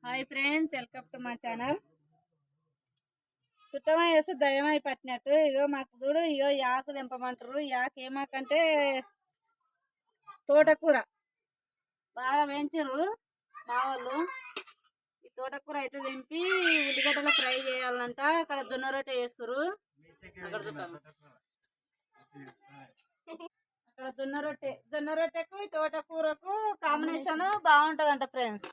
Hi friends, welcome to మా channel. చుట్టమా వేస్తే దయమై పట్టినట్టు ఇగో మాకు చూడు, ఇగో యాకు దింపమంటారు. యాకు ఏమాకంటే తోటకూర బాగా వేయించరు మా వాళ్ళు. ఈ తోటకూర అయితే దింపి ఉల్లిగడ్డలో ఫ్రై చేయాలంట. అక్కడ జొన్న రొట్టె చేస్తారు. అక్కడ చూస్తాము, అక్కడ జొన్న రొట్టెకు ఈ తోటకూరకు కాంబినేషన్ బాగుంటదంట ఫ్రెండ్స్.